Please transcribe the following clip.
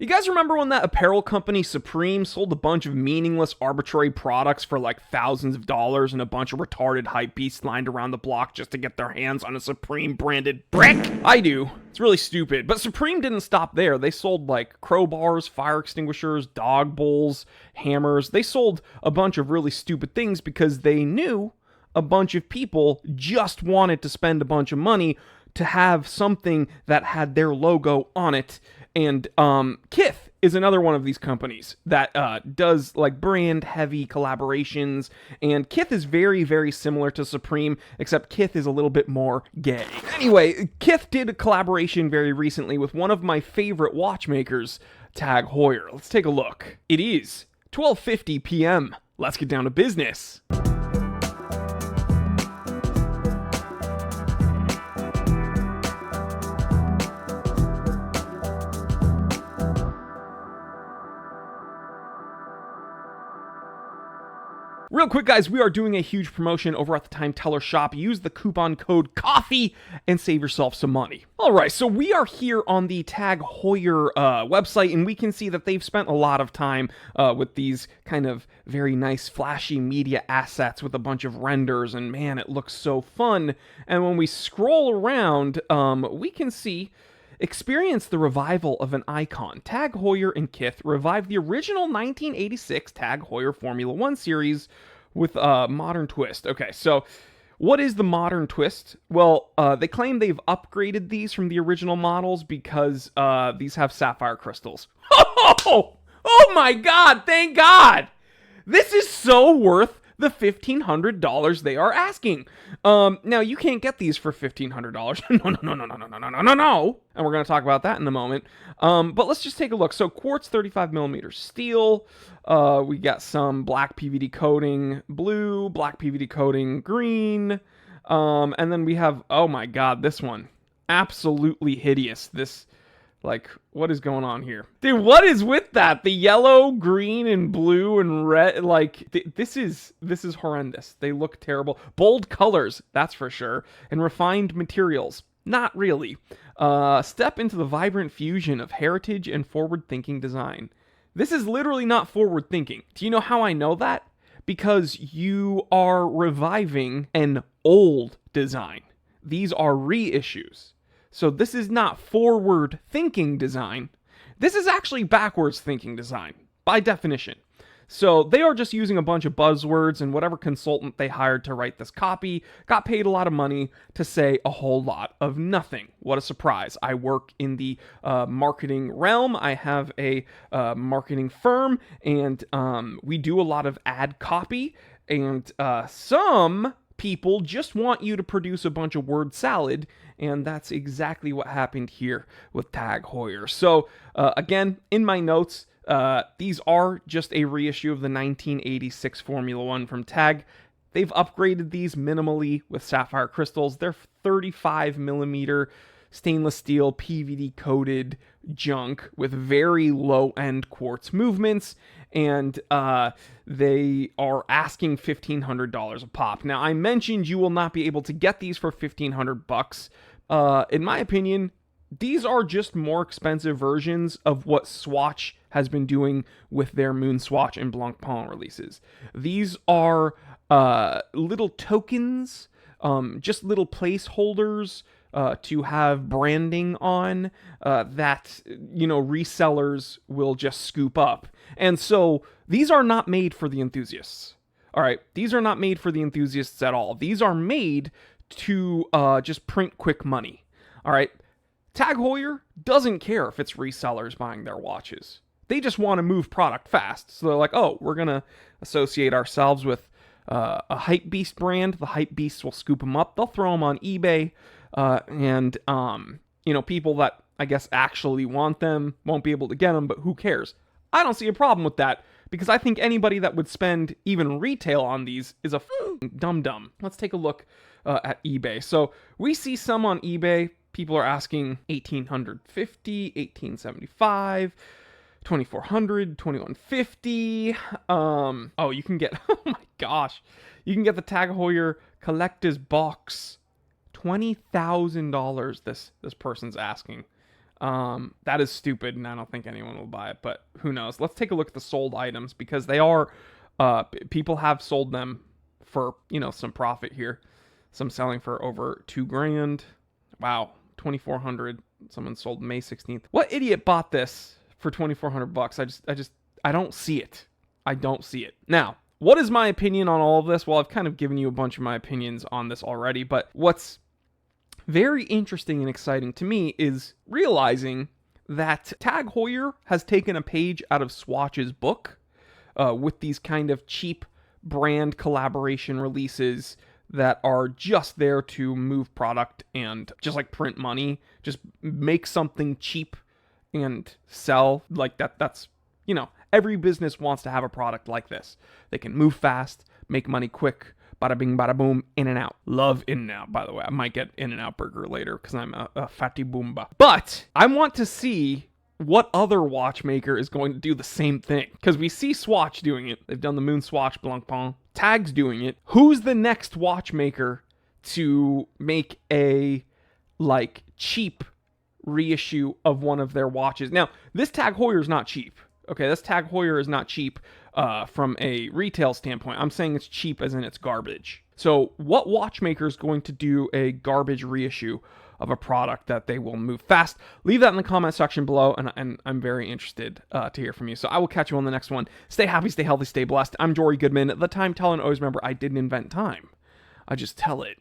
You guys remember when that apparel company Supreme sold a bunch of meaningless, arbitrary products for like thousands of dollars and a bunch of retarded hype beasts lined around the block just to get their hands on a Supreme branded brick? I do. It's really stupid. But Supreme didn't stop there. They sold like crowbars, fire extinguishers, dog bowls, hammers. They sold a bunch of really stupid things because they knew a bunch of people just wanted to spend a bunch of money to have something that had their logo on it. And Kith is another one of these companies that does like brand heavy collaborations. And Kith is very, very similar to Supreme, except Kith is a little bit more gay. Anyway, Kith did a collaboration very recently with one of my favorite watchmakers, Tag Heuer. Let's take a look. It is 12:50 p.m. Let's get down to business. Real quick, guys, we are doing a huge promotion over at the Time Teller shop. Use the coupon code COFFEE and save yourself some money. All right, so we are here on the Tag Heuer website, and we can see that they've spent a lot of time with these kind of very nice, flashy media assets with a bunch of renders, and man, it looks so fun. And when we scroll around, we can see experience the revival of an icon. Tag Heuer and Kith revived the original 1986 Tag Heuer Formula 1 series with a modern twist. Okay, so what is the modern twist? Well, they claim they've upgraded these from the original models because these have sapphire crystals. Oh my god, thank God! This is so worth the $1,500 they are asking. Now, you can't get these for $1,500. No. And we're going to talk about that in a moment. But let's just take a look. So, quartz 35mm steel. We got some black PVD coating blue, black PVD coating green. And then we have, oh my god, this one. Absolutely hideous. This, like, what is going on here? Dude, what is with that? The yellow, green, and blue, and red, like, this is horrendous. They look terrible. Bold colors, that's for sure. And refined materials. Not really. Step into the vibrant fusion of heritage and forward-thinking design. This is literally not forward-thinking. Do you know how I know that? Because you are reviving an old design. These are reissues. So this is not forward-thinking design. This is actually backwards-thinking design, by definition. So they are just using a bunch of buzzwords, and whatever consultant they hired to write this copy got paid a lot of money to say a whole lot of nothing. What a surprise. I work in the marketing realm. I have a marketing firm, and we do a lot of ad copy, and some people just want you to produce a bunch of word salad, and that's exactly what happened here with Tag Heuer. So, again, in my notes, these are just a reissue of the 1986 Formula 1 from Tag. They've upgraded these minimally with sapphire crystals. They're 35mm stainless steel PVD coated junk with very low end quartz movements, and they are asking $1,500 a pop. Now, I mentioned you will not be able to get these for $1,500. In my opinion, these are just more expensive versions of what Swatch has been doing with their Moon Swatch and Blancpain releases. These are little tokens, just little placeholders to have branding on that, resellers will just scoop up. And so these are not made for the enthusiasts. All right, these are not made for the enthusiasts at all. These are made to just print quick money. All right, Tag Heuer doesn't care if it's resellers buying their watches. They just want to move product fast. So they're like, oh, we're going to associate ourselves with a hype beast brand. The hype beasts will scoop them up. They'll throw them on eBay. And people that I guess actually want them won't be able to get them, but who cares? I don't see a problem with that, because I think anybody that would spend even retail on these is a dum-dum. Let's take a look at eBay. So we see some on eBay. People are asking $1,850, $1,875, $2,400, $2,150. Oh, you can get, oh my gosh, you can get the Tag Heuer collector's box. $20,000 this person's asking. That is stupid, and I don't think anyone will buy it, but who knows. Let's take a look at the sold items, because they are, people have sold them for, you know, some profit here. Some selling for over $2,000. Wow, 2,400. Someone sold May 16th. What idiot bought this for 2,400 bucks? I don't see it. I don't see it. Now, what is my opinion on all of this? Well, I've kind of given you a bunch of my opinions on this already, but what's very interesting and exciting to me is realizing that Tag Heuer has taken a page out of Swatch's book with these kind of cheap brand collaboration releases that are just there to move product and just like print money, just make something cheap and sell like that. That's, you know, every business wants to have a product like this. They can move fast, make money quick, bada bing, bada boom, in and out. Love In and Out, by the way. I might get In and Out burger later because I'm a fatty boomba. But I want to see what other watchmaker is going to do the same thing, because we see Swatch doing it. They've done the Moon Swatch Blancpain. Tag's doing it. Who's the next watchmaker to make a like cheap reissue of one of their watches? Now, this Tag Heuer is not cheap. Okay, this Tag Heuer is not cheap from a retail standpoint. I'm saying it's cheap as in it's garbage. So what watchmaker is going to do a garbage reissue of a product that they will move fast? Leave that in the comment section below, and I'm very interested to hear from you. So I will catch you on the next one. Stay happy, stay healthy, stay blessed. I'm Jory Goodman, the time teller, and always remember, I didn't invent time. I just tell it.